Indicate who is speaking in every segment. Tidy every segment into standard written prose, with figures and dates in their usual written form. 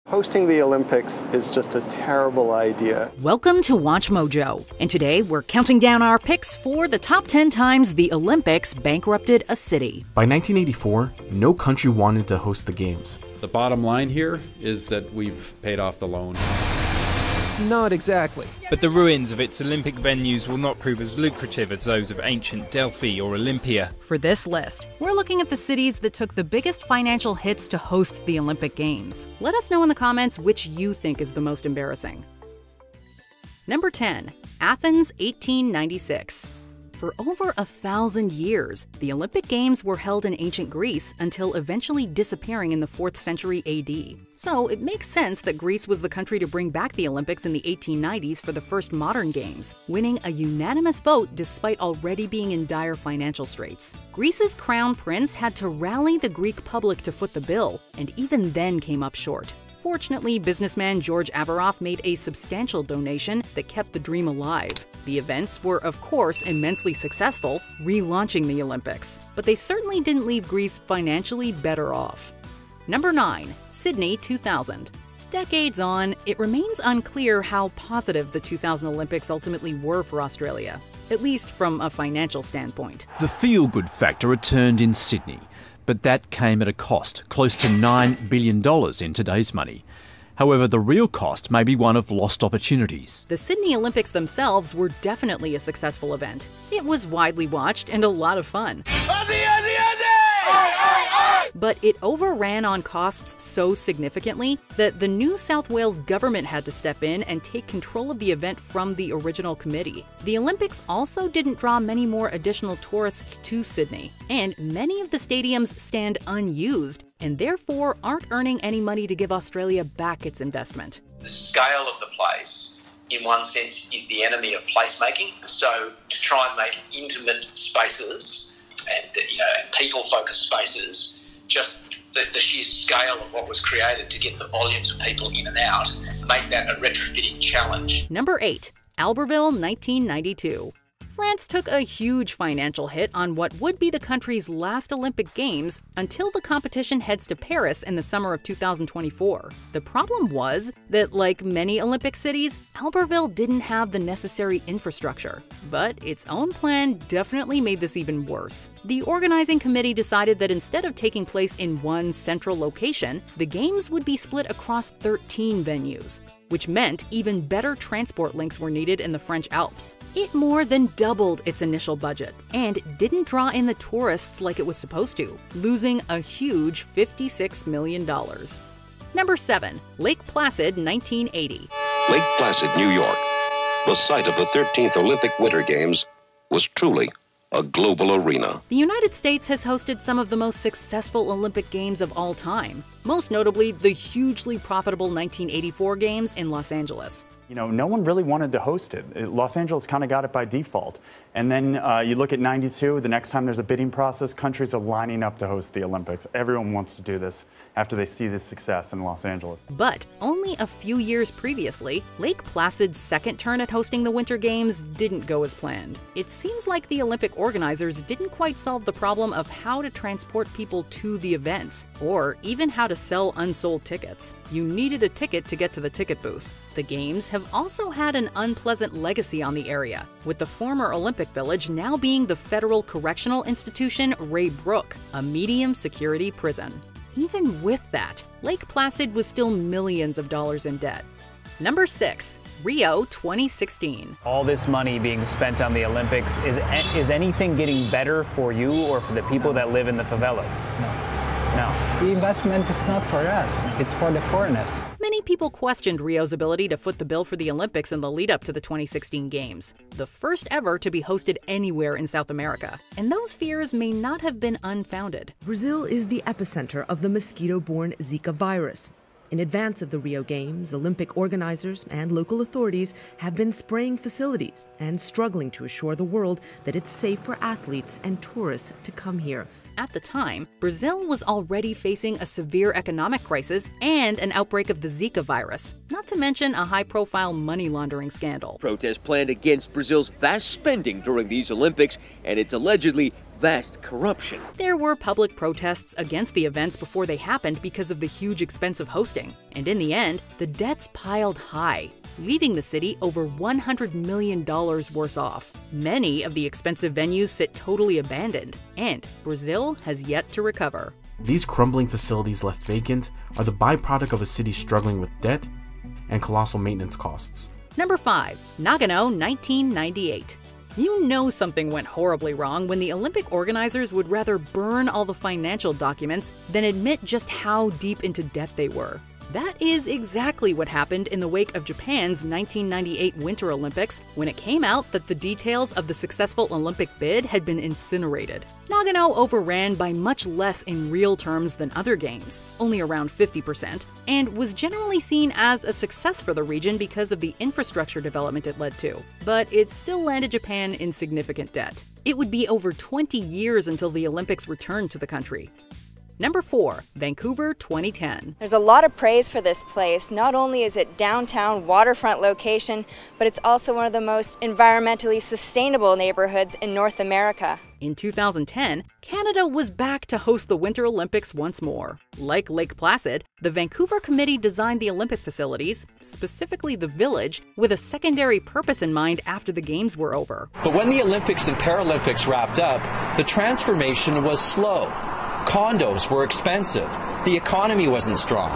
Speaker 1: Hosting the Olympics is just a terrible idea.
Speaker 2: Welcome to Watch Mojo, and today we're counting down our picks for the top 10 times the Olympics bankrupted a city.
Speaker 3: By 1984, no country wanted to host the Games.
Speaker 4: The bottom line here is that we've paid off the loan.
Speaker 5: Not exactly.
Speaker 6: But the ruins of its Olympic venues will not prove as lucrative as those of ancient Delphi or Olympia.
Speaker 2: For this list, we're looking at the cities that took the biggest financial hits to host the Olympic Games. Let us know in the comments which you think is the most embarrassing. Number 10. Athens, 1896. For over 1,000 years, the Olympic Games were held in ancient Greece until eventually disappearing in the 4th century AD. So it makes sense that Greece was the country to bring back the Olympics in the 1890s for the first modern games, winning a unanimous vote despite already being in dire financial straits. Greece's crown prince had to rally the Greek public to foot the bill, and even then came up short. Fortunately, businessman George Averoff made a substantial donation that kept the dream alive. The events were, of course, immensely successful, relaunching the Olympics. But they certainly didn't leave Greece financially better off. Number 9. Sydney 2000. Decades on, it remains unclear how positive the 2000 Olympics ultimately were for Australia, at least from a financial standpoint.
Speaker 7: The feel-good factor returned in Sydney, but that came at a cost, close to $9 billion in today's money. However, the real cost may be one of lost opportunities.
Speaker 2: The Sydney Olympics themselves were definitely a successful event. It was widely watched and a lot of fun.
Speaker 8: Aussie, Aussie, Aussie!
Speaker 2: But it overran on costs so significantly that the New South Wales government had to step in and take control of the event from the original committee. The Olympics also didn't draw many more additional tourists to Sydney, and many of the stadiums stand unused and therefore aren't earning any money to give Australia back its investment.
Speaker 9: The scale of the place, in one sense, is the enemy of placemaking. So to try and make intimate spaces and people-focused spaces, just the sheer scale of what was created to get the volumes of people in and out, make that a retrofitting challenge.
Speaker 2: Number 8. Albertville, 1992. France took a huge financial hit on what would be the country's last Olympic Games until the competition heads to Paris in the summer of 2024. The problem was that, like many Olympic cities, Albertville didn't have the necessary infrastructure. But its own plan definitely made this even worse. The organizing committee decided that instead of taking place in one central location, the Games would be split across 13 venues, which meant even better transport links were needed in the French Alps. It more than doubled its initial budget and didn't draw in the tourists like it was supposed to, losing a huge $56 million. Number 7. Lake Placid, 1980.
Speaker 10: Lake Placid, New York, the site of the 13th Olympic Winter Games, was truly a global arena.
Speaker 2: The United States has hosted some of the most successful Olympic Games of all time, most notably the hugely profitable 1984 Games in Los Angeles.
Speaker 11: No one really wanted to host it. Los Angeles kind of got it by default. And then you look at 92, the next time there's a bidding process, countries are lining up to host the Olympics. Everyone wants to do this after they see the success in Los Angeles.
Speaker 2: But only a few years previously, Lake Placid's second turn at hosting the Winter Games didn't go as planned. It seems like the Olympic organizers didn't quite solve the problem of how to transport people to the events, or even how to sell unsold tickets. You needed a ticket to get to the ticket booth. The Games have also had an unpleasant legacy on the area, with the former Olympic Village now being the federal correctional institution Ray Brook, a medium-security prison. Even with that, Lake Placid was still millions of dollars in debt. Number 6. Rio 2016.
Speaker 12: All this money being spent on the Olympics, is anything getting better for you or for the people that live in the favelas? No.
Speaker 13: The investment is not for us, it's for the foreigners.
Speaker 2: Many people questioned Rio's ability to foot the bill for the Olympics in the lead-up to the 2016 Games, the first ever to be hosted anywhere in South America. And those fears may not have been unfounded.
Speaker 14: Brazil is the epicenter of the mosquito-borne Zika virus. In advance of the Rio Games, Olympic organizers and local authorities have been spraying facilities and struggling to assure the world that it's safe for athletes and tourists to come here.
Speaker 2: At the time, Brazil was already facing a severe economic crisis and an outbreak of the Zika virus, not to mention a high-profile money laundering scandal.
Speaker 15: Protests planned against Brazil's vast spending during these Olympics and its allegedly vast corruption.
Speaker 2: There were public protests against the events before they happened because of the huge expense of hosting. And in the end, the debts piled high, leaving the city over $100 million worse off. Many of the expensive venues sit totally abandoned, and Brazil has yet to recover.
Speaker 3: These crumbling facilities left vacant are the byproduct of a city struggling with debt and colossal maintenance costs.
Speaker 2: Number 5. Nagano, 1998. You know something went horribly wrong when the Olympic organizers would rather burn all the financial documents than admit just how deep into debt they were. That is exactly what happened in the wake of Japan's 1998 Winter Olympics when it came out that the details of the successful Olympic bid had been incinerated. Nagano overran by much less in real terms than other games, only around 50%, and was generally seen as a success for the region because of the infrastructure development it led to. But it still landed Japan in significant debt. It would be over 20 years until the Olympics returned to the country. Number 4. Vancouver, 2010.
Speaker 16: There's a lot of praise for this place. Not only is it downtown waterfront location, but it's also one of the most environmentally sustainable neighborhoods in North America.
Speaker 2: In 2010, Canada was back to host the Winter Olympics once more. Like Lake Placid, the Vancouver Committee designed the Olympic facilities, specifically the village, with a secondary purpose in mind after the Games were over.
Speaker 17: But when the Olympics and Paralympics wrapped up, the transformation was slow. Condos were expensive, the economy wasn't strong,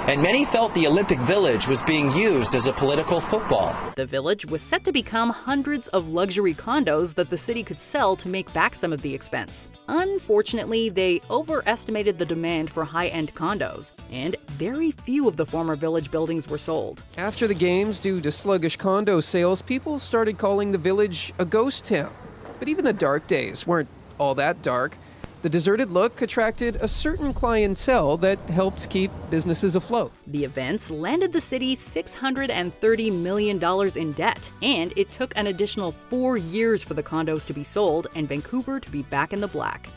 Speaker 17: and many felt the Olympic Village was being used as a political football.
Speaker 2: The village was set to become hundreds of luxury condos that the city could sell to make back some of the expense. Unfortunately, they overestimated the demand for high-end condos, and very few of the former village buildings were sold.
Speaker 5: After the Games, due to sluggish condo sales, people started calling the village a ghost town. But even the dark days weren't all that dark. The deserted look attracted a certain clientele that helped keep businesses afloat.
Speaker 2: The events landed the city $630 million in debt, and it took an additional 4 years for the condos to be sold and Vancouver to be back in the black.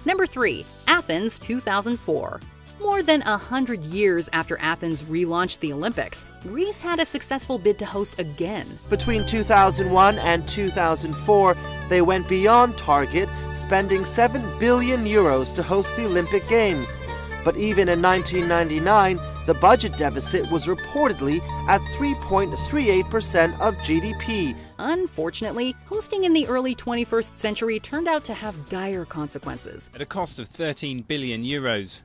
Speaker 2: Number 3. Athens, 2004. More than 100 years after Athens relaunched the Olympics, Greece had a successful bid to host again.
Speaker 18: Between 2001 and 2004, they went beyond target, spending €7 billion to host the Olympic Games. But even in 1999, the budget deficit was reportedly at 3.38% of GDP.
Speaker 2: Unfortunately, hosting in the early 21st century turned out to have dire consequences.
Speaker 6: At a cost of €13 billion,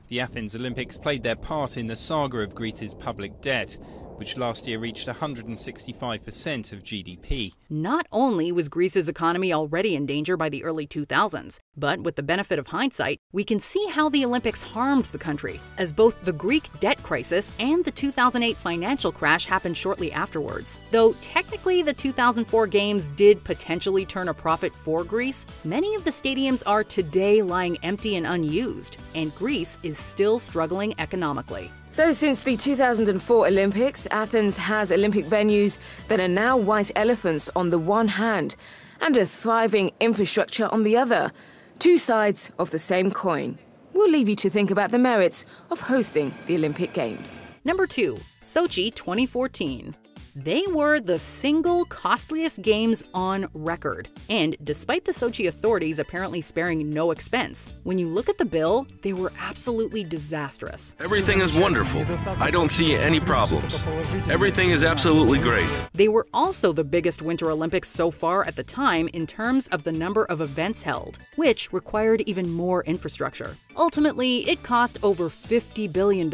Speaker 6: the Athens Olympics played their part in the saga of Greece's public debt, which last year reached 165% of GDP.
Speaker 2: Not only was Greece's economy already in danger by the early 2000s, but with the benefit of hindsight, we can see how the Olympics harmed the country, as both the Greek debt crisis and the 2008 financial crash happened shortly afterwards. Though technically the 2004 Games did potentially turn a profit for Greece, many of the stadiums are today lying empty and unused, and Greece is still struggling economically.
Speaker 19: So since the 2004 Olympics, Athens has Olympic venues that are now white elephants on the one hand and a thriving infrastructure on the other. Two sides of the same coin. We'll leave you to think about the merits of hosting the Olympic Games.
Speaker 2: Number 2. Sochi 2014. They were the single costliest games on record. And despite the Sochi authorities apparently sparing no expense, when you look at the bill, they were absolutely disastrous.
Speaker 20: Everything is wonderful. I don't see any problems. Everything is absolutely great.
Speaker 2: They were also the biggest Winter Olympics so far at the time in terms of the number of events held, which required even more infrastructure. Ultimately, it cost over $50 billion,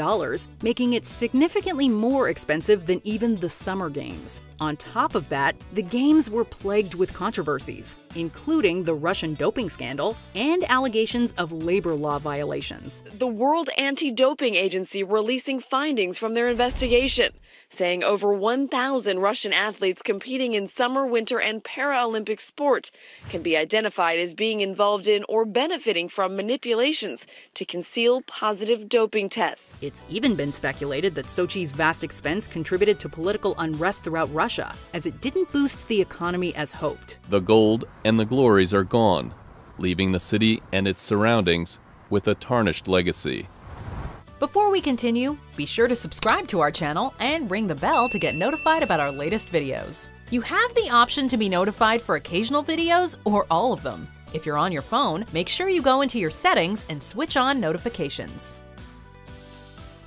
Speaker 2: making it significantly more expensive than even the Summer Games. On top of that, the Games were plagued with controversies, including the Russian doping scandal and allegations of labor law violations.
Speaker 21: The World Anti-Doping Agency releasing findings from their investigation, saying over 1,000 Russian athletes competing in summer, winter, and Paralympic sport can be identified as being involved in or benefiting from manipulations to conceal positive doping tests.
Speaker 2: It's even been speculated that Sochi's vast expense contributed to political unrest throughout Russia, as it didn't boost the economy as hoped.
Speaker 22: The gold and the glories are gone, leaving the city and its surroundings with a tarnished legacy.
Speaker 2: Before we continue, be sure to subscribe to our channel and ring the bell to get notified about our latest videos. You have the option to be notified for occasional videos or all of them.
Speaker 1: If you're on your phone, make sure you go into your settings and switch on notifications.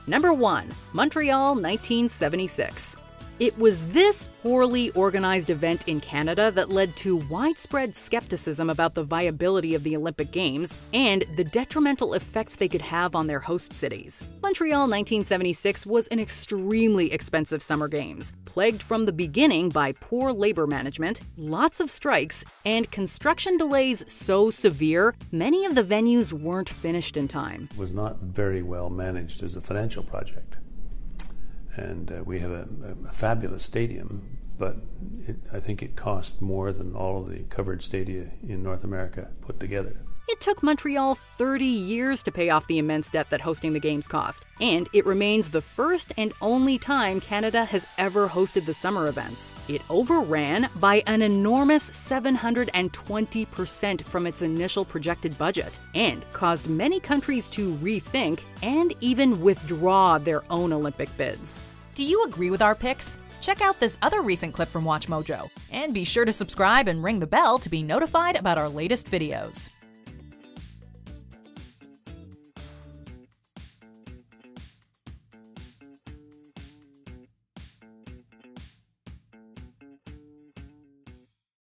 Speaker 2: Number 1. Montreal 1976. It was this poorly organized event in Canada that led to widespread skepticism about the viability of the Olympic Games and the detrimental effects they could have on their host cities. Montreal 1976 was an extremely expensive Summer Games, plagued from the beginning by poor labor management, lots of strikes, and construction delays so severe, many of the venues weren't finished in time.
Speaker 15: It was not very well managed as a financial project. And we have a fabulous stadium, but I think it cost more than all of the covered stadia in North America put together.
Speaker 2: It took Montreal 30 years to pay off the immense debt that hosting the Games cost, and it remains the first and only time Canada has ever hosted the summer events. It overran by an enormous 720% from its initial projected budget, and caused many countries to rethink and even withdraw their own Olympic bids.
Speaker 1: Do you agree with our picks? Check out this other recent clip from WatchMojo, and be sure to subscribe and ring the bell to be notified about our latest videos.